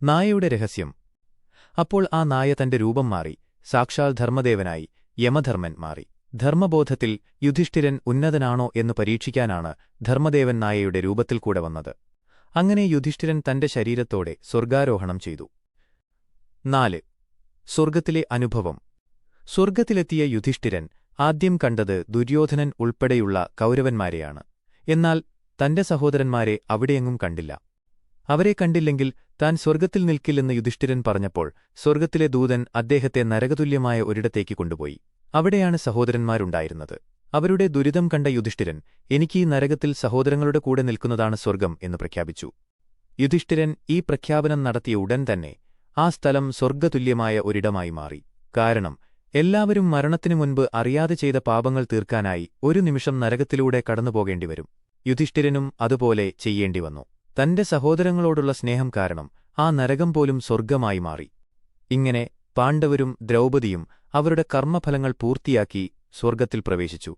നായയുടെ രഹസ്യം. അപ്പോൾ ആ നായ തന്റെ രൂപം മാറി സാക്ഷാൽ ധർമ്മദേവനായി യമധർമ്മൻ മാറി. ധർമ്മബോധത്തിൽ യുധിഷ്ഠിരൻ ഉന്നതനാണോ എന്നു പരീക്ഷിക്കാനാണ് ധർമ്മദേവൻ നായയുടെ രൂപത്തിൽ കൂടെ വന്നത്. അങ്ങനെ യുധിഷ്ഠിരൻ തന്റെ ശരീരത്തോടെ സ്വർഗാരോഹണം ചെയ്തു. 4. സ്വർഗത്തിലെ അനുഭവം. സ്വർഗത്തിലെത്തിയ യുധിഷ്ഠിരൻ ആദ്യം കണ്ടത് ദുര്യോധനൻ ഉൾപ്പെടെയുള്ള കൗരവന്മാരെയാണ്. എന്നാൽ തന്റെ സഹോദരന്മാരെ അവിടെയെങ്ങും കണ്ടില്ല. അവരെ കണ്ടില്ലെങ്കിൽ താൻ സ്വർഗത്തിൽ നിൽക്കില്ലെന്ന് യുധിഷ്ഠിരൻ പറഞ്ഞപ്പോൾ സ്വർഗത്തിലെ ദൂതൻ അദ്ദേഹത്തെ നരകതുല്യമായ ഒരിടത്തേക്ക് കൊണ്ടുപോയി. അവിടെയാണ് സഹോദരന്മാരുണ്ടായിരുന്നത്. അവരുടെ ദുരിതം കണ്ട യുധിഷ്ഠിരൻ എനിക്കീ നരകത്തിൽ സഹോദരങ്ങളുടെ കൂടെ നിൽക്കുന്നതാണ് സ്വർഗം എന്ന് പ്രഖ്യാപിച്ചു. യുധിഷ്ഠിരൻ ഈ പ്രഖ്യാപനം നടത്തിയ ഉടൻ തന്നെ ആ സ്ഥലം സ്വർഗതുല്യമായ ഒരിടമായി മാറി. കാരണം എല്ലാവരും മരണത്തിനു മുൻപ് അറിയാതെ ചെയ്ത പാപങ്ങൾ തീർക്കാനായി ഒരു നിമിഷം നരകത്തിലൂടെ കടന്നുപോകേണ്ടിവരും. യുധിഷ്ഠിരനും അതുപോലെ ചെയ്യേണ്ടിവന്നു. തന്റെ സഹോദരങ്ങളോടുള്ള സ്നേഹം കാരണം ആ നരകം പോലും സ്വർഗമായി മാറി. ഇങ്ങനെ പാണ്ഡവരും ദ്രൗപദിയും അവരുടെ കർമ്മഫലങ്ങൾ പൂർത്തിയാക്കി സ്വർഗത്തിൽ പ്രവേശിച്ചു.